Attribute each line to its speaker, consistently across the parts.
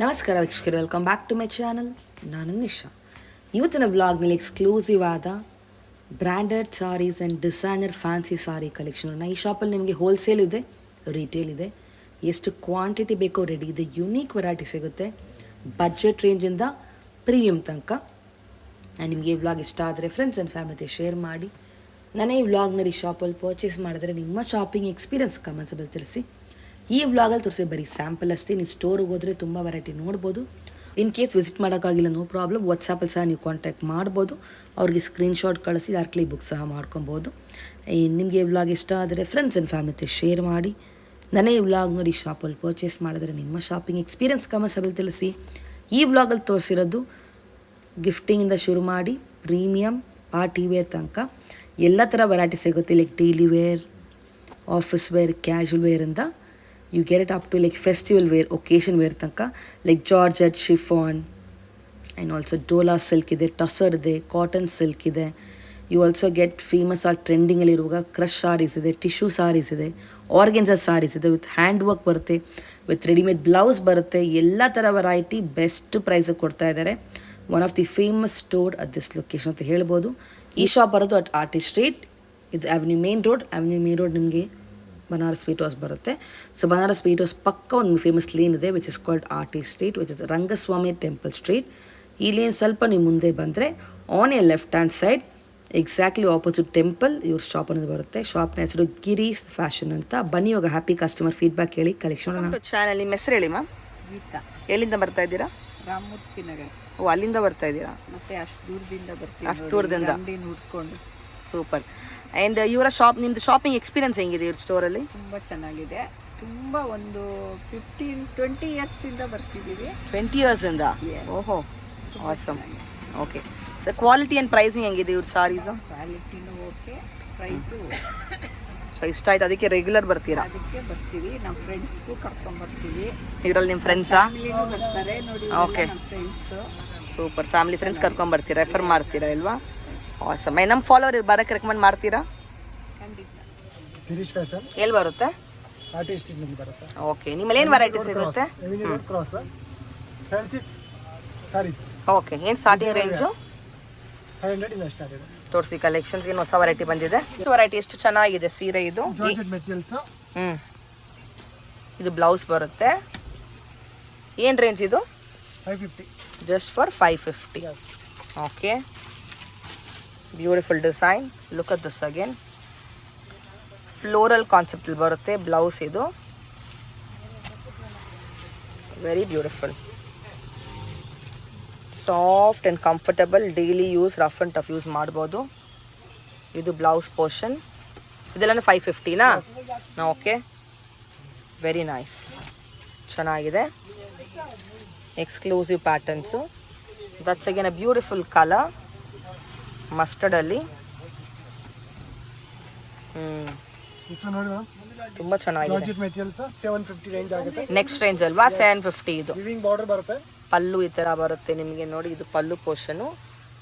Speaker 1: ನಮಸ್ಕಾರ ವೀಕ್ಷಕರು, welcome back to my channel. ನಾನು ನಿಶಾ. ಇವತ್ತಿನ ವ್ಲಾಗ್ನಲ್ಲಿ ಎಕ್ಸ್ಕ್ಲೂಸಿವ್ ಆದ branded saris and designer fancy sari collection. ಈ ಶಾಪಲ್ಲಿ ನಿಮಗೆ ಹೋಲ್ಸೇಲ್ ಇದೆ, ರಿಟೇಲ್ ಇದೆ, ಎಷ್ಟು ಕ್ವಾಂಟಿಟಿ ಬೇಕೋ ರೆಡಿ ಇದೆ. ಯುನೀಕ್ ವೆರೈಟಿ ಸಿಗುತ್ತೆ ಬಜೆಟ್ ರೇಂಜಿಂದ ಪ್ರೀಮಿಯಂ ತನಕ. ನಿಮಗೆ ಈ ವ್ಲಾಗ್ ಇಷ್ಟ ಆದರೆ ಫ್ರೆಂಡ್ಸ್ ಆ್ಯಂಡ್ ಫ್ಯಾಮಿಲಿ ಜೊತೆ ಶೇರ್ ಮಾಡಿ. ನನ್ನ ಈ ವ್ಲಾಗ್ನಲ್ಲಿ ಶಾಪಲ್ಲಿ ಪರ್ಚೇಸ್ ಮಾಡಿದ್ರೆ ನಿಮ್ಮ ಶಾಪಿಂಗ್ ಎಕ್ಸ್ಪೀರಿಯನ್ಸ್ ಕಮೆಂಟ್ಸಲ್ಲಿ ತಿಳಿಸಿ. ಈ ವ್ಲಾಗಲ್ಲಿ ತೋರಿಸಿ ಬರೀ ಸ್ಯಾಂಪಲ್ ಅಷ್ಟೇ. ನೀವು ಸ್ಟೋರಿಗೆ ಹೋದರೆ ತುಂಬ ವೆರೈಟಿ ನೋಡ್ಬೋದು. ಇನ್ ಕೇಸ್ ವಿಸಿಟ್ ಮಾಡೋಕ್ಕಾಗಿಲ್ಲ, ನೋ ಪ್ರಾಬ್ಲಮ್, ವಾಟ್ಸಪ್ಪಲ್ಲಿ ಸಹ ನೀವು ಕಾಂಟ್ಯಾಕ್ಟ್ ಮಾಡ್ಬೋದು. ಅವ್ರಿಗೆ ಸ್ಕ್ರೀನ್ಶಾಟ್ ಕಳಿಸಿ ಡೈರೆಕ್ಟ್ಲಿ ಬುಕ್ ಸಹ ಮಾಡ್ಕೊಬೋದು. ನಿಮಗೆ ಈ ವ್ಲಾಗ್ ಇಷ್ಟ ಆದರೆ ಫ್ರೆಂಡ್ಸ್ ಆ್ಯಂಡ್ ಫ್ಯಾಮಿಲಿ ಜೊತೆ ಶೇರ್ ಮಾಡಿ. ನನ್ನ ಈ ವ್ಲಾಗ್ ನೋಡಿ ಶಾಪಲ್ಲಿ ಪರ್ಚೇಸ್ ಮಾಡಿದ್ರೆ ನಿಮ್ಮ ಶಾಪಿಂಗ್ ಎಕ್ಸ್ಪೀರಿಯನ್ಸ್ ಕಮೆಂಟ್ಸಲ್ಲಿ ತಿಳಿಸಿ. ಈ ವ್ಲಾಗಲ್ಲಿ ತೋರಿಸಿರೋದು ಗಿಫ್ಟಿಂಗಿಂದ ಶುರು ಮಾಡಿ ಪ್ರೀಮಿಯಮ್ ಪಾರ್ಟಿ ವೇರ್ ತನಕ ಎಲ್ಲ ಥರ ವೆರೈಟಿ ಸಿಗುತ್ತೆ. Like daily wear, office wear, casual ವೇರಿಂದ you get it up to like festival wear, occasion wear ತನಕ. Like georgette, chiffon and also Dhola silk ಇದೆ, ಟಸರ್ ಇದೆ, ಕಾಟನ್ ಸಿಲ್ಕ್ ಇದೆ. ಯು ಆಲ್ಸೋ ಗೆಟ್ ಫೇಮಸ್ ಆಗಿ ಟ್ರೆಂಡಿಂಗಲ್ಲಿರುವಾಗ ಕ್ರಶ್ ಸಾರೀಸ್ ಇದೆ, ಟಿಶ್ಯೂ ಸಾರೀಸ್ ಇದೆ, organza saris ಇದೆ, with hand work ಬರುತ್ತೆ, ವಿತ್ ರೆಡಿಮೇಡ್ ಬ್ಲೌಸ್ ಬರುತ್ತೆ. ಎಲ್ಲ ಥರ ವೆರೈಟಿ ಬೆಸ್ಟ್ ಪ್ರೈಸಿಗೆ ಕೊಡ್ತಾ ಇದ್ದಾರೆ. One of the famous store at this location ಅಂತ ಹೇಳ್ಬೋದು. ಈ ಶಾಪ್ ಬರೋದು ಅಟ್ ಆರ್ಟಿಸ್ಟ್ ಸ್ಟ್ರೀಟ್. ಇದು ಅವೆನ್ಯೂ ಮೇನ್ ರೋಡ್ ನಿಮಗೆ ಬನಾರಸ್ ಸ್ವೀಟ್ ಹೌಸ್ ಬರುತ್ತೆ. ಸೊ ಬನಾರಸ್ ಸ್ವೀಟ್ ಹೌಸ್ ಪಕ್ಕ ಒಂದು ಫೇಮಸ್ ಲೇನ್ ಇದೆ, which is called artist street, which is Rangaswamy temple street. ಈ ಲೇನ್ ಸ್ವಲ್ಪ ನೀವು ಮುಂದೆ ಬಂದರೆ on A left hand side exactly opposite temple ಇವ್ರ ಶಾಪ್ ಅನ್ನೋದು ಬರುತ್ತೆ. ಶಾಪ್ನ ಹೆಸರು ಗಿರೀಸ್ ಫ್ಯಾಷನ್ ಅಂತ. ಬನ್ನಿ ಇವಾಗ ಹ್ಯಾಪಿ ಕಸ್ಟಮರ್ ಫೀಡ್ಬ್ಯಾಕ್ ಹೇಳಿ ಕಲೆಕ್ಷನ್. ಚಾನಲ್ ನಿಮ್ಮ ಹೆಸರು ಹೇಳಿ ಮ್ಯಾಮ್.
Speaker 2: ಗೀತಾ.
Speaker 1: ಎಲ್ಲಿಂದ ಬರ್ತಾ ಇದ್ದೀರಾ?
Speaker 2: ರಾಮಮೂರ್ತಿ ನಗರ.
Speaker 1: ಓ, ಅಲ್ಲಿಂದ ಬರ್ತಾ ಇದ್ದೀರಾ?
Speaker 2: ಮತ್ತೆ ಅಷ್ಟು ದೂರದಿಂದ ಬರ್ತೀವಿ.
Speaker 1: ಅಷ್ಟು ದೂರದಿಂದ
Speaker 2: ಹುಡ್ಕೊಂಡು.
Speaker 1: ಸೂಪರ್. ಆ್ಯಂಡ್ ಇವರ ಶಾಪ್, ನಿಮ್ಮದು ಶಾಪಿಂಗ್ ಎಕ್ಸ್ಪೀರಿಯನ್ಸ್ ಹೆಂಗಿದೆ ಇವ್ರ ಸ್ಟೋರಲ್ಲಿ?
Speaker 2: ತುಂಬ ಚೆನ್ನಾಗಿದೆ. ತುಂಬ ಒಂದು 15-20 ಇಯರ್ಸಿಂದ ಬರ್ತಿದ್ದೀವಿ.
Speaker 1: 20 ಇಯರ್ಸಿಂದ?
Speaker 2: Yes.
Speaker 1: ಓಹೋ, awesome. Okay sir, quality and pricing ಹೆಂಗಿದೆ ಇವ್ರ ಸಾರೀಸು?
Speaker 2: ಕ್ವಾಲಿಟಿನೂ ಓಕೆ, ಪ್ರೈಸು
Speaker 1: ಸೊ ಇಷ್ಟ ಆಯ್ತು, ಅದಕ್ಕೆ ರೆಗ್ಯುಲರ್ ಬರ್ತೀರಾ?
Speaker 2: ಅದಕ್ಕೆ ಬರ್ತೀವಿ. ನಮ್ಮ ಫ್ರೆಂಡ್ಸ್ಗೂ ಕರ್ಕೊಂಡ್ಬರ್ತೀವಿ.
Speaker 1: ಇವರಲ್ಲಿ ನಿಮ್ಮ ಫ್ರೆಂಡ್ಸಾ?
Speaker 2: ಫ್ಯಾಮಿಲಿನೂ ಬರ್ತಾರೆ ನೋಡಿ.
Speaker 1: Okay.
Speaker 2: ನಮ್ಮ ಫ್ರೆಂಡ್ಸು
Speaker 1: ಸೂಪರ್. ಫ್ಯಾಮಿಲಿ ಫ್ರೆಂಡ್ಸ್ ಕರ್ಕೊಂಬರ್ತೀರಾ, ರೆಫರ್ ಮಾಡ್ತೀರಾ ಇಲ್ವಾ? ಆಸಮ್. ನಮ್ಮ ಫಾಲೋವರ್ ಬರೋಕ್ಕೆ ರೆಕಮೆಂಡ್ ಮಾಡ್ತೀರಾ?
Speaker 2: ಖಂಡಿತ.
Speaker 3: ಗಿರೀಶ್ ಫ್ಯಾಷನ್
Speaker 1: ಎಲ್ಲಿ ಬರುತ್ತೆ?
Speaker 3: ಆರ್ಟಿಸ್ಟ್ ನಿಮಗೆ ಬರುತ್ತೆ.
Speaker 1: ಓಕೆ, ನಿಮ್ಮಲ್ಲಿ ಏನು ವೆರೈಟಿ ಸಿಗುತ್ತೆ?
Speaker 3: Cross fancy saris.
Speaker 1: ಓಕೆ, ಏನು ಸ್ಟಾರ್ಟಿಂಗ್ ರೇಂಜು?
Speaker 3: 500 ಇಂದ ಸ್ಟಾರ್ಟ್ ಇದೆ.
Speaker 1: ತೋರಿಸಿ ಕಲೆಕ್ಷನ್ಸ್. ಏನು ಹೊಸ ವೆರೈಟಿ ಬಂದಿದೆ? ವೆರೈಟಿ ಎಷ್ಟು ಚೆನ್ನಾಗಿದೆ ಸೀರೆ ಇದು.
Speaker 3: Georgette materials.
Speaker 1: ಇದು ಬ್ಲೌಸ್ ಬರುತ್ತೆ. ಏನು ರೇಂಜ್ ಇದು?
Speaker 3: 550.
Speaker 1: Just for 550. Okay, beautiful design. Look at this again. Floral ಕಾನ್ಸೆಪ್ಟಲ್ಲಿ ಬರುತ್ತೆ ಬ್ಲೌಸ್. ಇದು very beautiful, soft and comfortable, daily use, rough and tough use ಮಾಡ್ಬೋದು. ಇದು ಬ್ಲೌಸ್ ಪೋರ್ಷನ್. ಇದೆಲ್ಲ 550ನಾ? ಓಕೆ, ವೆರಿ ನೈಸ್, ಚೆನ್ನಾಗಿದೆ. Exclusive patterns. That's again a beautiful colour, ಮಸ್ಟರ್ಡಲ್ಲಿ.
Speaker 3: ಇಷ್ಟ ನೋಡಿ ಮೇಡಮ್,
Speaker 1: ತುಂಬ ಚೆನ್ನಾಗಿದೆ.
Speaker 3: ಜಾರ್ಜೆಟ್ ಮೆಟೀರಿಯಲ್ಸ್ 750 ರೇಂಜ್ ಆಗುತ್ತೆ.
Speaker 1: ನೆಕ್ಸ್ಟ್ ರೇಂಜ್ ಅಲ್ವಾ? 750. ಇದು
Speaker 3: ವಿವಿಂಗ್ ಬಾರ್ಡರ್ ಬರುತ್ತೆ.
Speaker 1: ಪಲ್ಲು ಈ ಥರ ಬರುತ್ತೆ ನಿಮಗೆ ನೋಡಿ. ಇದು ಪಲ್ಲು ಪೋರ್ಷನು,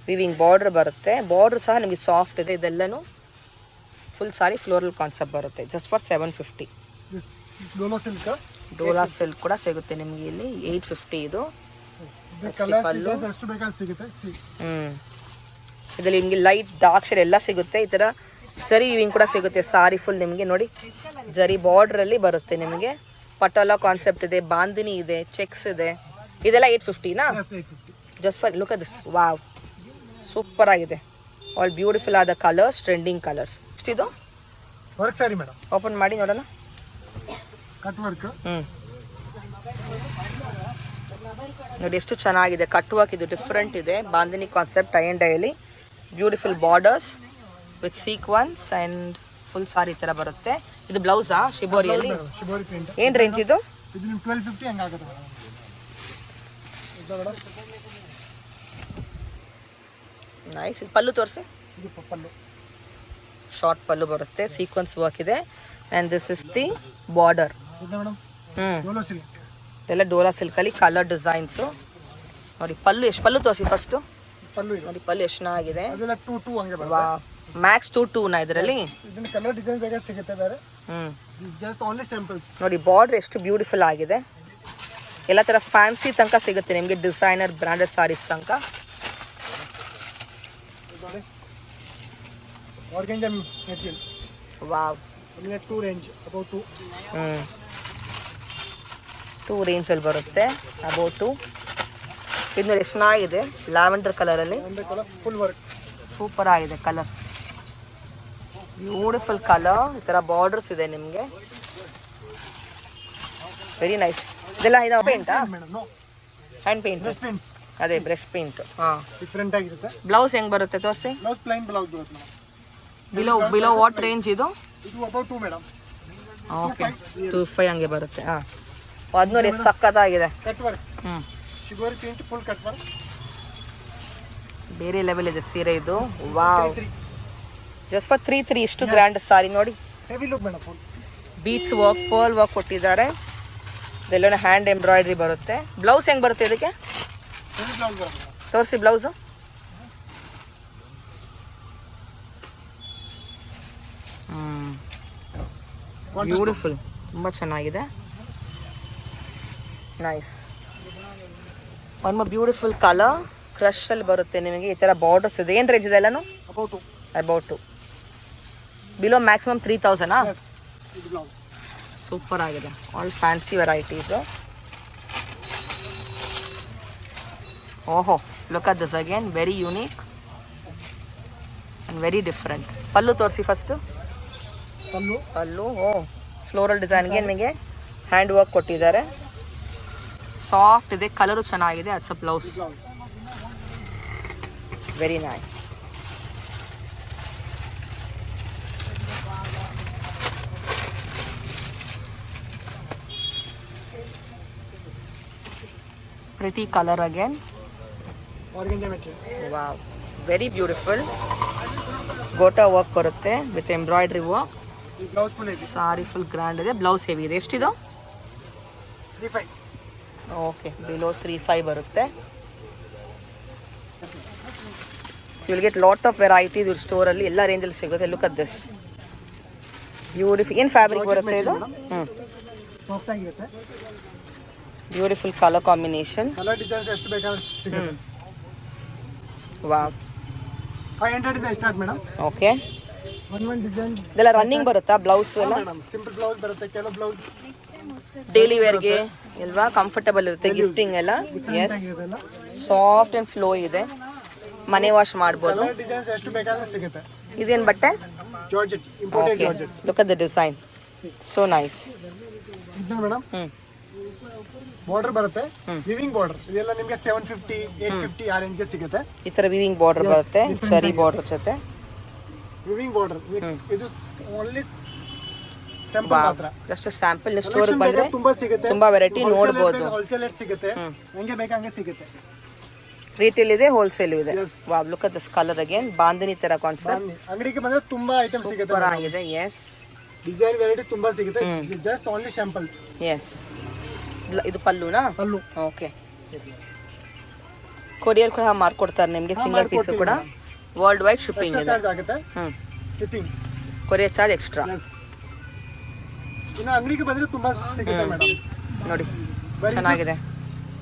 Speaker 1: ವಿವಿಂಗ್ ಬಾರ್ಡ್ರ್ ಬರುತ್ತೆ. ಬಾರ್ಡ್ರ್ ಸಹ ನಿಮಗೆ ಸಾಫ್ಟ್ ಇದೆ. ಇದೆಲ್ಲನೂ ಫುಲ್ ಸಾರಿ ಫ್ಲೋರಲ್ ಕಾನ್ಸೆಪ್ಟ್ ಬರುತ್ತೆ. Just for 750.
Speaker 3: Dolo silk.
Speaker 1: Dhola silk ಕೂಡ ಸಿಗುತ್ತೆ ನಿಮಗೆ ಇಲ್ಲಿ 850. ಇದು
Speaker 3: ಕಲರ್ಸ್ ಡಿಸೈನ್ಸ್ ಎಷ್ಟು ಬೇಕಾದ್ರೆ ಸಿಗುತ್ತೆ.
Speaker 1: ಇದರಲ್ಲಿ ನಿಮಗೆ ಲೈಟ್ ಡಾರ್ಕ್ ಶೇಡ್ ಎಲ್ಲ ಸಿಗುತ್ತೆ. ಈ ಥರ ಜರಿ ವಿವಿಂಗ್ ಕೂಡ ಸಿಗುತ್ತೆ. ಸಾರಿ ಫುಲ್ ನಿಮಗೆ ನೋಡಿ ಜರಿ ಬಾರ್ಡ್ರಲ್ಲಿ ಬರುತ್ತೆ ನಿಮಗೆ. ಪಟೋಲಾ ಕಾನ್ಸೆಪ್ಟ್ ಇದೆ, ಬಾಂದಿನಿ ಇದೆ, ಚೆಕ್ಸ್ ಇದೆ. ಇದೆಲ್ಲ 850ನಾ?
Speaker 3: 850.
Speaker 1: Just for look at this. Wow, super ಆಗಿದೆ. ಆಲ್ ಬ್ಯೂಟಿಫುಲ್ ಆದ ಕಲರ್ಸ್, ಟ್ರೆಂಡಿಂಗ್ ಕಲರ್ಸ್. ಎಷ್ಟಿದು?
Speaker 3: Work sari madam.
Speaker 1: ಓಪನ್ ಮಾಡಿ ನೋಡೋಣ.
Speaker 3: Cut work.
Speaker 1: ನೋಡಿ ಎಷ್ಟು ಚೆನ್ನಾಗಿದೆ. ಕಟ್ ವರ್ಕ್ ಇದು ಡಿಫ್ರೆಂಟ್ ಇದೆ. Bandhani concept, tie and dye, beautiful borders with sequins and full sari ಥರ ಬರುತ್ತೆ. ಇದು ಬ್ಲೌಸಾ ಶಿಬೋರಿಯಲ್ಲಿ?
Speaker 3: Shibori print.
Speaker 1: ಏನು ರೇಂಜ್ ಇದು?
Speaker 3: ಇದು ನಿಮ್ಗೆ 1250 ಹಂಗಾಗುತ್ತೆ ಮೇಡಮ್. ಇದು ಮೇಡಮ್
Speaker 1: ನೈಸ್. ಇದು ಪಲ್ಲು ತೋರಿಸಿ.
Speaker 3: ಇದು ಪಲ್ಲು.
Speaker 1: ಶಾರ್ಟ್ ಪಲ್ಲು ಬರುತ್ತೆ, ಸೀಕ್ವೆನ್ಸ್ ವರ್ಕ್ ಇದೆ. And this is the border.
Speaker 3: ಇದು ಮೇಡಮ್ ಡೋಲೋ ಸಿಲ್ಕ್.
Speaker 1: ಇದೆಲ್ಲ ಡೋಲಾ ಸಿಲ್ಕಲ್ಲಿ ಕಲರ್ ಡಿಸೈನ್ಸು ನೋಡಿ. ಪಲ್ಲು ಎಷ್ಟು? ಪಲ್ಲು ತೋರಿಸಿ ಫಸ್ಟು.
Speaker 3: ಪಲ್ಲು ಇದು
Speaker 1: ನೋಡಿ, ಪಲ್ಲು ಎಷ್ಟು ಚೆನ್ನಾಗಿದೆ.
Speaker 3: ಅದೆಲ್ಲ 2 ಹಂಗೆ ಬರುತ್ತೆ.
Speaker 1: ವಾ, ಮ್ಯಾಕ್ಸ್ 2 ಇದರಲ್ಲಿ.
Speaker 3: ಇದನ್ನ ಕಲರ್ ಡಿಸೈನ್ ಬೇಕಾದ್ರೆ ಸಿಗುತ್ತೆ ಬೇರೆ. Just only samples.
Speaker 1: ನೋಡಿ ಬಾರ್ಡರ್ ಎಷ್ಟು ಬ್ಯೂಟಿಫುಲ್ ಆಗಿದೆ. ಎಲ್ಲ ಥರ ಫ್ಯಾನ್ಸಿ ತನಕ ಸಿಗುತ್ತೆ ನಿಮಗೆ, ಡಿಸೈನರ್ ಬ್ರ್ಯಾಂಡೆಡ್ ಸಾರೀಸ್ ತನಕ.
Speaker 3: ನೋಡಿ ಆರ್ಗಂಜಾ ಮೆಟೀರಿಯಲ್.
Speaker 1: ವಾವ್.
Speaker 3: ನಿಮಗೆ 2 ರೇಂಜ್ ಅಬೌಟ್ 2.
Speaker 1: 2 ರೇಂಜಲ್ಲಿ ಬರುತ್ತೆ, ಅಬೌಟ್ 2. ಇದು ನೋಡಿ ಎಷ್ಟು ಚೆನ್ನಾಗಿದೆ, ಲ್ಯಾವೆಂಡರ್ ಕಲರಲ್ಲಿ.
Speaker 3: Colour full work.
Speaker 1: ಸೂಪರ್ ಆಗಿದೆ ಕಲರ್, ಬ್ಯೂಟಿಫುಲ್ ಕಲರ್. ಈ ಥರ ಬಾರ್ಡರ್ಸ್ ಇದೆ ನಿಮಗೆ, ವೆರಿ ನೈಸ್. ಇದೆಲ್ಲ ಇದು ಪೇಂಟಾ?
Speaker 3: Madam no,
Speaker 1: hand paint.
Speaker 3: Brush paints.
Speaker 1: ಅದೇ ಬ್ರಷ್ ಪೇಂಟ್. ಹಾಂ,
Speaker 3: ಡಿಫ್ರೆಂಟ್ ಆಗಿರುತ್ತೆ.
Speaker 1: ಬ್ಲೌಸ್ ಹೆಂಗೆ ಬರುತ್ತೆ ತೋರಿಸಿ.
Speaker 3: ಬ್ಲೌಸ್ ಪ್ಲೈನ್ ಬ್ಲೌಸ್ ಬರುತ್ತೆ ಮೇಡಮ್.
Speaker 1: ಬಿಲೋ ವಾಟ್ ರೇಂಜ್ ಇದು?
Speaker 3: ಇದು ಅಬೌಟ್ 2 ಮೇಡಮ್.
Speaker 1: ಓಕೆ, 2.5 ಹಂಗೆ ಬರುತ್ತೆ. ಹಾಂ, ಅದು ನೋಡಿ ಎಷ್ಟು ಸಕ್ಕತ್ತಾಗಿದೆ.
Speaker 3: Cut work.
Speaker 1: ಹ್ಞೂ,
Speaker 3: ಶಿಗೋರಿ ಪ್ರಿಂಟ್ ಫುಲ್ ಕಟ್ ವರ್ಕ್.
Speaker 1: ಬೇರೆ ಲೆವೆಲ್ ಇದೆ ಸೀರೆ ಇದು. ವಾವ್,
Speaker 3: 3.
Speaker 1: ಜಸ್ಟ್ ಫಾರ್ 3 ಇಷ್ಟು ಗ್ರ್ಯಾಂಡ್ ಸಾರಿ ನೋಡಿ.
Speaker 3: Heavy look madam. Full
Speaker 1: beads work, pearl work ಕೊಟ್ಟಿದ್ದಾರೆ. ಇದೆಲ್ಲ ಹ್ಯಾಂಡ್ ಎಂಬ್ರಾಯ್ಡ್ರಿ ಬರುತ್ತೆ. ಬ್ಲೌಸ್ ಹೆಂಗೆ ಬರುತ್ತೆ ಇದಕ್ಕೆ?
Speaker 3: ಹೆವಿ ಬ್ಲೌಸ್ ಬರುತ್ತೆ.
Speaker 1: ತೋರಿಸಿ ಬ್ಲೌಸು. ಬ್ಯೂಟಿಫುಲ್, ತುಂಬ ಚೆನ್ನಾಗಿದೆ. Nice. One more beautiful colour, ಕ್ರಶಲ್ಲಿ ಬರುತ್ತೆ ನಿಮಗೆ. ಈ ಥರ ಬಾರ್ಡರ್ಸ್ ಇದೆ. ಏನು ರೇಂಜ್ ಇದೆ ಎಲ್ಲನೂ?
Speaker 3: About 2.
Speaker 1: About 2. Below maximum 3000.
Speaker 3: Yes, ಇದು ಬ್ಲೌಸ್.
Speaker 1: ಸೂಪರ್ ಆಗಿದೆ, ಆಲ್ ಫ್ಯಾನ್ಸಿ ವೆರೈಟೀಸು. ಓಹೋ, look at this again, very unique and very different. Pallu ತೋರಿಸಿ ಫಸ್ಟು. ಪಲ್ಲು ಓ ಫ್ಲೋರಲ್ ಡಿಸೈನ್ಗೆ ನಿಮಗೆ ಹ್ಯಾಂಡ್ ವರ್ಕ್ ಕೊಟ್ಟಿದ್ದಾರೆ. ಸಾಫ್ಟ್ ಇದೆ, ಕಲರು ಚೆನ್ನಾಗಿದೆ. It's a blouse, very nice. Pretty color again.
Speaker 3: Organza material.
Speaker 1: Wow, very beautiful. Gota work ಬರುತ್ತೆ with embroidery work.
Speaker 3: ಈ blouse full ಇದೆ.
Speaker 1: ಸಾರಿ ಫುಲ್ ಗ್ರ್ಯಾಂಡ್ ಇದೆ, ಬ್ಲೌಸ್ ಹೆವಿ ಇದೆ. ಎಷ್ಟಿದು?
Speaker 3: 3.5.
Speaker 1: ಓಕೆ, ಬಿಲೋ 3.5 ಬರುತ್ತೆ. So will get lot of varieties ಇವ್ರ ಸ್ಟೋರಲ್ಲಿ, ಎಲ್ಲ ರೇಂಜಲ್ಲಿ ಸಿಗುತ್ತೆ. Look at this beautiful. ಏನು ಫ್ಯಾಬ್ರಿಕ್ ಬರುತ್ತೆ ಇದು?
Speaker 3: ಸಾಫ್ಟ್ ಆಗಿರುತ್ತೆ.
Speaker 1: Beautiful colour combination.
Speaker 3: Colour designs ಎಷ್ಟು ಬೇಕಾದ್ರೆ ಸಿಗುತ್ತೆ.
Speaker 1: ವಾವ್,
Speaker 3: 500 ಇಂದ start madam.
Speaker 1: Okay,
Speaker 3: one design.
Speaker 1: ಇದೆಲ್ಲ ರನ್ನಿಂಗ್ ಬರುತ್ತಾ ಬ್ಲೌಸ್ ಎಲ್ಲ?
Speaker 3: ಮೇಡಮ್ ಸಿಂಪಲ್ ಬ್ಲೌಸ್ ಬರುತ್ತೆ, ಕೆಲವು ಬ್ಲೌಸ್
Speaker 1: ಡೈಲಿ ವೇರ್ಗೆ ಅಲ್ವಾ, ಕಂಫರ್ಟಬಲ್ ಇರುತ್ತೆ. ಗಿಫ್ಟಿಂಗ್ ಎಲ್ಲ. ಎಸ್, ಸಾಫ್ಟ್ ಆ್ಯಂಡ್ ಫ್ಲೋ ಇದೆ, ಮನೆ ವಾಶ್ ಮಾಡ್ಬೋದು.
Speaker 3: ಕಲರ್ ಡಿಸೈನ್ಸ್ ಎಷ್ಟು ಬೇಕಾದ್ರೆ ಸಿಗುತ್ತೆ.
Speaker 1: ಇದೇನು ಬಟ್ಟೆ?
Speaker 3: Georgette, imported
Speaker 1: okay,
Speaker 3: georgette.
Speaker 1: Look at the design, so nice.
Speaker 3: ಇದು ಮೇಡಮ್
Speaker 1: ಹ್ಞೂ,
Speaker 3: ಬಾರ್ಡರ್ ಬರುತ್ತೆ, ವಿವಿಂಗ್ ಬಾರ್ಡರ್. ಇದೆಲ್ಲ ನಿಮಗೆ 750, 850 ಆ ರೇಂಜ್ಗೆ ಸಿಗುತ್ತೆ.
Speaker 1: ಈ ಥರ ವಿವಿಂಗ್ ಬಾರ್ಡರ್ ಬರುತ್ತೆ, ಸರಿ ಬಾರ್ಡರ್ ಜೊತೆ.
Speaker 3: ವಿವಿಂಗ್ ಬಾರ್ಡರ್ ಇದು ಓನ್ಲಿ ಸ್ಯಾಂಪಲ್ ಮಾತ್ರ.
Speaker 1: Just sample. ಸ್ಟೋರ್ ಬಂದ್ರೆ
Speaker 3: ತುಂಬಾ ಸಿಗುತ್ತೆ,
Speaker 1: ತುಂಬಾ ವೆರೈಟಿ ನೋಡ್ಬೋದು.
Speaker 3: ಹೋಲ್ಸೇಲ್ ರೇಟ್ ಸಿಗುತ್ತೆ, ಹಂಗೆ ಬೇಕಾಂಗೆ ಸಿಗುತ್ತೆ.
Speaker 1: ರಿಟೇಲ್ ಇದೆ, ಹೋಲ್ಸೇಲ್ ಇದೆ.
Speaker 3: Yes.
Speaker 1: Wow, look at this colour again. Bandhani ತರ ಕಾನ್ಸೆಪ್ಟ್
Speaker 3: ಅಂಗಡಿಗೆ ಬಂದ್ರೆ ತುಂಬಾ ಐಟಮ್ ಸಿಗುತ್ತೆ.
Speaker 1: ಸೂಪರ್ ಆಗಿದೆ. ಎಸ್,
Speaker 3: ಡಿಸೈನ್ ವೆರೈಟಿ ತುಂಬಾ ಸಿಗುತ್ತೆ. Just only sample.
Speaker 1: ಎಸ್. ಇದು ಪಲ್ಲುನಾ?
Speaker 3: ಪಲ್ಲು.
Speaker 1: ಓಕೆ, ಕೊರಿಯರ್ ಕೂಡ ಮಾಡ್ಕೊಡ್ತಾರೆ ನಿಮಗೆ, ಸಿಂಗಲ್ ಪೀಸ್ ಕೂಡ. ವರ್ಲ್ಡ್ ವೈಡ್ ಶಿಪ್ಪಿಂಗ್ ಇದೆ.
Speaker 3: ಚಾರ್ಜ್ ಆಗುತ್ತೆ ಶಿಪ್ಪಿಂಗ್,
Speaker 1: ಕೊರಿಯರ್ ಚಾರ್ಜ್ ಎಕ್ಸ್ಟ್ರಾ.
Speaker 3: ಇನ್ನು ಅಂಗಡಿಗೆ ಬಂದ್ರೆ ತುಂಬಾ ಸಿಗುತ್ತೆ ಮೇಡಮ್.
Speaker 1: ನೋಡಿ ಚೆನ್ನಾಗಿದೆ.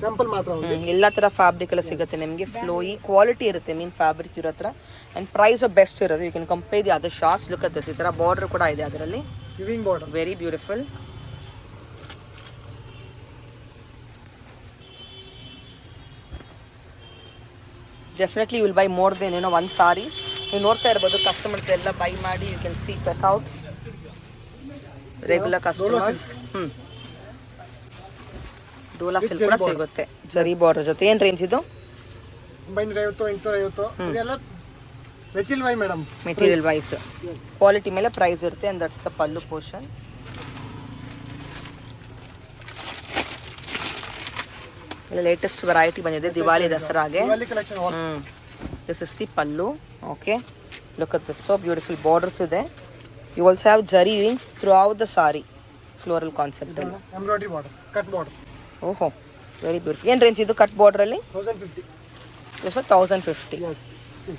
Speaker 3: ಸ್ಯಾಂಪಲ್ ಮಾತ್ರ.
Speaker 1: ಎಲ್ಲ ಥರ ಫ್ಯಾಬ್ರಿಕ್ ಎಲ್ಲ ಸಿಗುತ್ತೆ ನಿಮಗೆ. ಫ್ಲೋಯಿ ಕ್ವಾಲಿಟಿ ಇರುತ್ತೆ ಮೀನ್ ಫ್ಯಾಬ್ರಿಕ್ ಇರೋ ಹತ್ರ. ಆ್ಯಂಡ್ ಪ್ರೈಸು ಬೆಸ್ಟ್ ಇರೋದು. You can compare the other shops. Look at this. ಈ ಥರ ಬಾರ್ಡರ್ ಕೂಡ ಇದೆ ಅದರಲ್ಲಿ,
Speaker 3: weaving border,
Speaker 1: very beautiful. Definitely will buy more than ಒಂದು ಸಾರಿ. ನೀವು ನೋಡ್ತಾ ಇರ್ಬೋದು, ಕಸ್ಟಮರ್ಸ್ ಎಲ್ಲ ಬೈ ಮಾಡಿ you can see checkout. Regular customers. Dola silk ಕೂಡ ಸಿಗುತ್ತೆ, ಜರಿ ಬಾರ್ಡರ್ ಜೊತೆ. ಏನು ರೇಂಜ್ ಇದು?
Speaker 3: 950, 850. ಇದೆಲ್ಲ material wise madam,
Speaker 1: material wise quality ಮೇಲೆ ಪ್ರೈಸ್ ಇರುತ್ತೆ. And that's the pallu portion. ಇಲ್ಲ ಲೇಟೆಸ್ಟ್ ವೆರೈಟಿ ಬಂದಿದೆ ದಿವಾಲಿ ದಸರಾಗೆ. This is the pallu. Okay, look at this, so beautiful. Borders ಇದೆ. You also have zari wings throughout the sari, floral concept ಅಲ್ಲಿ.
Speaker 3: Embroidery border, cut border.
Speaker 1: ಓಹೋ, very beautiful. ಏನು range ಇದು cut ಬಾರ್ಡ್ರಲ್ಲಿ?
Speaker 3: 1050.
Speaker 1: This was 1050.
Speaker 3: Yes, see.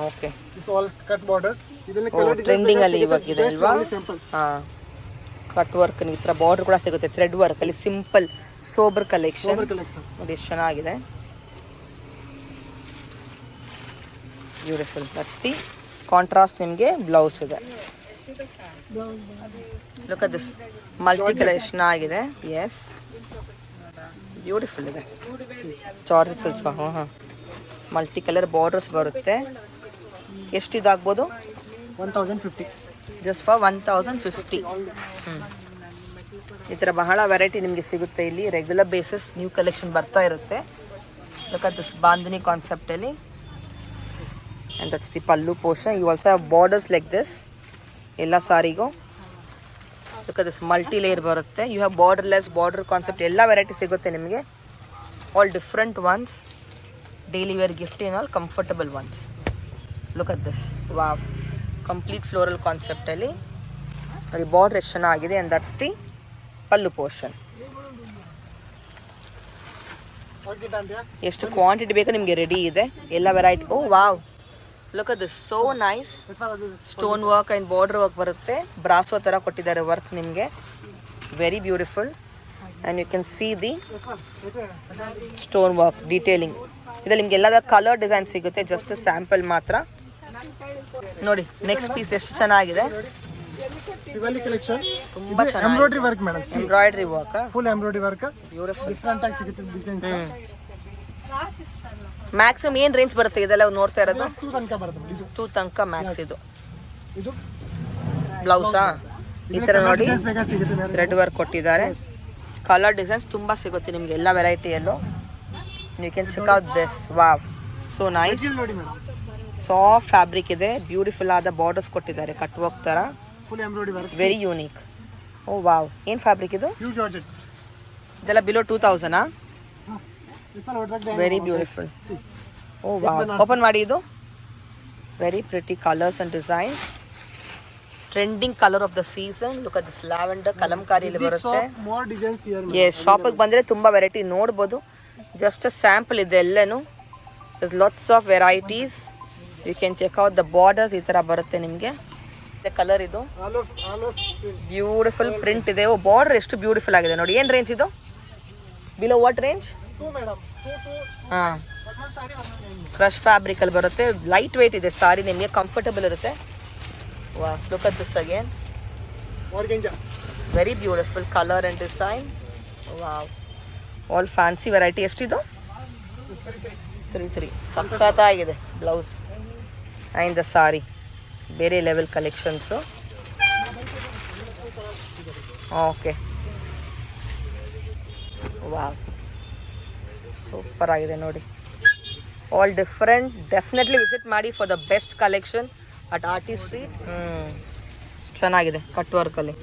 Speaker 1: Okay,
Speaker 3: This all cut borders. ಇದನ್ನ colour design
Speaker 1: trending ಅಲ್ಲಿ ಇವಾಗ ಇದೆ ಅಲ್ವಾ? ಹಾಂ, ಕಟ್ ವರ್ಕ್ ಈ ಥರ ಬಾರ್ಡರ್ ಕೂಡ ಸಿಗುತ್ತೆ. ಥ್ರೆಡ್ ವರ್ಕ್ ಅಲ್ಲಿ simple sober collection
Speaker 3: sober collection
Speaker 1: ನೋಡಿ ಎಷ್ಟು ಚೆನ್ನಾಗಿದೆ. ಬ್ಯೂಟಿಫುಲ್. That's the contrast. ನಿಮಗೆ ಬ್ಲೌಸ್ ಇದೆ. Look at this multi colour ಎಷ್ಟು ಚೆನ್ನಾಗಿದೆ. ಎಸ್, ಬ್ಯೂಟಿಫುಲ್ ಇದೆ. ಜಾರ್ಜೆಟ್ ಸ್ವಲ್ಪ ಹಾಂ ಮಲ್ಟಿ ಕಲರ್ ಬಾರ್ಡರ್ಸ್ ಬರುತ್ತೆ. ಎಷ್ಟು ಇದಾಗ್ಬೋದು?
Speaker 3: 1050.
Speaker 1: Just for 1050. ಈ ಥರ ಬಹಳ ವೆರೈಟಿ ನಿಮಗೆ ಸಿಗುತ್ತೆ ಇಲ್ಲಿ. ರೆಗ್ಯುಲರ್ ಬೇಸಿಸ್ ನ್ಯೂ ಕಲೆಕ್ಷನ್ ಬರ್ತಾ ಇರುತ್ತೆ. ಲುಕ್ ಅಟ್ ದಿಸ್ ಬಾಂಧನಿ ಕಾನ್ಸೆಪ್ಟಲ್ಲಿ. And that's the pallu portion. You also have borders like this ಎಲ್ಲ ಸಾರಿಗೂ. Look at this multi layer ಬರುತ್ತೆ. You have borderless, border concept ಎಲ್ಲ ವೆರೈಟಿ ಸಿಗುತ್ತೆ ನಿಮಗೆ. All different ones. Daily wear gift in all comfortable ones. Look at this. Wow, complete floral ಕಾನ್ಸೆಪ್ಟಲ್ಲಿ ನೋಡಿ. Border ಎಷ್ಟು ಚೆನ್ನಾಗಿದೆ. And that's the pallu portion. ಎಷ್ಟು quantity ಬೇಕೋ ನಿಮಗೆ ರೆಡಿ ಇದೆ. ಎಲ್ಲ variety. Oh wow, look at this, so nice. Stone work and border work ಬರುತ್ತೆ. ಬ್ರಾಸೋ ಥರ ಕೊಟ್ಟಿದ್ದಾರೆ ವರ್ಕ್ ನಿಮಗೆ. Very beautiful. And you can see the stone work detailing. ಇದರಲ್ಲಿ ನಿಮ್ಗೆ ಎಲ್ಲದ ಕಲರ್ ಡಿಸೈನ್ ಸಿಗುತ್ತೆ. ಜಸ್ಟ್ ಸ್ಯಾಂಪಲ್ ಮಾತ್ರ ನೋಡಿ. ನೆಕ್ಸ್ಟ್ ಪೀಸ್ ಎಷ್ಟು ಚೆನ್ನಾಗಿದೆ.
Speaker 3: ದಿವಾಲಿ ಕಲೆಕ್ಷನ್.
Speaker 1: ತುಂಬಾ ಚೆನ್ನಾಗಿದೆ.
Speaker 3: Embroidery work madam.
Speaker 1: Embroidery work,
Speaker 3: full embroidery work.
Speaker 1: Beautiful.
Speaker 3: Different ಆಗಿ ಸಿಗುತ್ತೆ ಡಿಸೈನ್ಸ್.
Speaker 1: ಮ್ಯಾಕ್ಸಿಮಮ್ ಏನು ರೇಂಜ್ ಬರುತ್ತೆ ಇದೆಲ್ಲ ನೋಡ್ತಾ ಇರೋದು?
Speaker 3: 2 ತನಕ ಬರುತ್ತೆ. ಇದು
Speaker 1: 2 ತನಕ ಮ್ಯಾಕ್ಸ್.
Speaker 3: ಇದು
Speaker 1: ಬ್ಲೌಸಾ ಈ ಥರ ನೋಡಿ
Speaker 3: ಡಿಸೈನ್ಸ್ ಬೇಕಾದ್ರೆ ಸಿಗುತ್ತೆ.
Speaker 1: ಥ್ರೆಡ್ ವರ್ಕ್ ಕೊಟ್ಟಿದ್ದಾರೆ. ಕಲರ್ ಡಿಸೈನ್ಸ್ ತುಂಬ ಸಿಗುತ್ತೆ ನಿಮಗೆ ಎಲ್ಲ ವೆರೈಟಿಯಲ್ಲೂ. You can check out this. Wow, so nice.
Speaker 3: ನೋಡಿ ಮೇಡಮ್,
Speaker 1: ಸಾಫ್ಟ್ ಫ್ಯಾಬ್ರಿಕ್ ಇದೆ. ಬ್ಯೂಟಿಫುಲ್ ಆದ ಬಾರ್ಡರ್ಸ್ ಕೊಟ್ಟಿದ್ದಾರೆ ಕಟ್ ವರ್ಕ್ ಥರ.
Speaker 3: Full embroidery work.
Speaker 1: Very unique. Oh wow, ಏನು ಫ್ಯಾಬ್ರಿಕ್ ಇದು?
Speaker 3: Pure georgette.
Speaker 1: ಇದೆಲ್ಲ below 2000. Very beautiful. Oh wow, open ಮಾಡಿ. ಇದು very pretty colours and designs. Trending colour of the season. Look at this lavender ಕಲಂಕಾರಿಲಿ ಬರುತ್ತೆ.
Speaker 3: More designs here.
Speaker 1: S, ಶಾಪಿಗೆ ಬಂದರೆ ತುಂಬ variety ನೋಡ್ಬೋದು. ಜಸ್ಟ್ ಸ್ಯಾಂಪಲ್ ಇದೆ ಎಲ್ಲನೂ. Lots of varieties. You can check out the borders. ಈ ಥರ ಬರುತ್ತೆ ನಿಮಗೆ. ಕಲರ್ ಇದು ಬ್ಯೂಟಿಫುಲ್ ಪ್ರಿಂಟ್ ಇದೆ. ಓ ಬಾರ್ಡರ್ ಎಷ್ಟು ಬ್ಯೂಟಿಫುಲ್ ಆಗಿದೆ ನೋಡಿ. ಏನು ರೇಂಜ್ ಇದು? Below what range? ಹಾಂ, ಕ್ರಶ್ ಫ್ಯಾಬ್ರಿಕಲ್ಲಿ ಬರುತ್ತೆ. ಲೈಟ್ ವೆಯ್ಟ್ ಇದೆ ಸಾರಿ. ನಿಮಗೆ ಕಂಫರ್ಟಬಲ್ ಇರುತ್ತೆ. ವಾ, look at this again. Very beautiful colour and design. Wow, all fancy variety. ಎಷ್ಟಿದು? 3 ಸಖತ್ತಾಗಿದೆ ಬ್ಲೌಸ್ ಆ್ಯಂಡ್ ದ ಸಾರಿ. ಬೇರೆ level collections. Okay, wow, super ಆಗಿದೆ ನೋಡಿ. All different. ಡೆಫಿನೆಟ್ಲಿ ವಿಸಿಟ್ ಮಾಡಿ for the best collection at artist street. ಚೆನ್ನಾಗಿದೆ cut ವರ್ಕಲ್ಲಿ.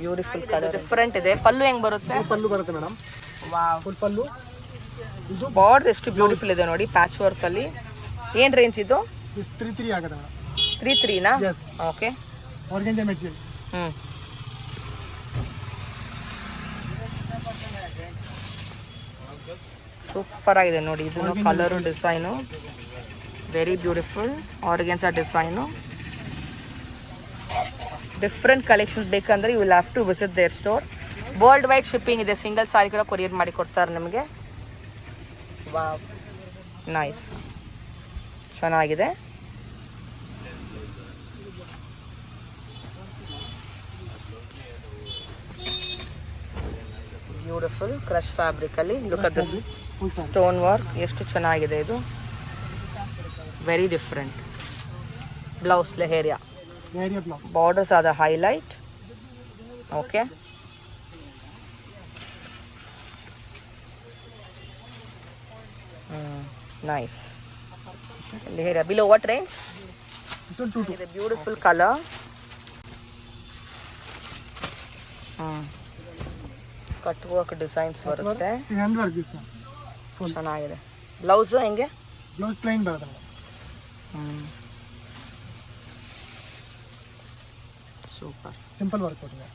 Speaker 1: Beautiful colour different ಇದೆ. ಪಲ್ಲು ಹೆಂಗೆ ಬರುತ್ತೆ?
Speaker 3: ಪಲ್ಲು ಬರುತ್ತೆ ಮೇಡಮ್.
Speaker 1: ವಾವ್,
Speaker 3: ಫುಲ್ ಪಲ್ಲು.
Speaker 1: ಇದು ಬಾರ್ಡರ್ ಎಷ್ಟು ಬ್ಯೂಟಿಫುಲ್ ಇದೆ ನೋಡಿ. ಪ್ಯಾಚ್ ವರ್ಕಲ್ಲಿ. ಏನು ರೇಂಜ್ ಇದು?
Speaker 3: 3 ಆಗುತ್ತೆ madam.
Speaker 1: 3
Speaker 3: Yes.
Speaker 1: Okay.
Speaker 3: Organza material.
Speaker 1: Super ಆಗಿದೆ ನೋಡಿ. ಇದನ್ನು colour design very beautiful. Organza design. Different collections ಬೇಕಂದ್ರೆ you will have to visit their store. World wide shipping ಇದೆ. ಸಿಂಗಲ್ ಸಾರಿ ಕೂಡ ಕೊರಿಯರ್ ಮಾಡಿ ಕೊಡ್ತಾರೆ ನಿಮಗೆ. ವಾವ್, ನೈಸ್, ಚೆನ್ನಾಗಿದೆ. ಬ್ಯೂಟಿಫುಲ್ ಕ್ರಶ್ ಫ್ಯಾಬ್ರಿಕಲ್ಲಿ. Look at this stone work ಎಷ್ಟು ಚೆನ್ನಾಗಿದೆ ಇದು. Very different. Blouse leheriya. Borders are the highlight. Okay, nice. Leheriya below what range? ಇದೆ beautiful colour. Cut work designs ಬರುತ್ತೆ. ಚೆನ್ನಾಗಿದೆ. ಬ್ಲೌಸು ಹೆಂಗೆ?
Speaker 3: ಬ್ಲೌಸ್ ಪ್ಲೈನ್ ಬರುತ್ತೆ.
Speaker 1: ಸೂಪರ್.
Speaker 3: ಸಿಂಪಲ್ ವರ್ಕ್ ಕೊಟ್ಟಿದೆ.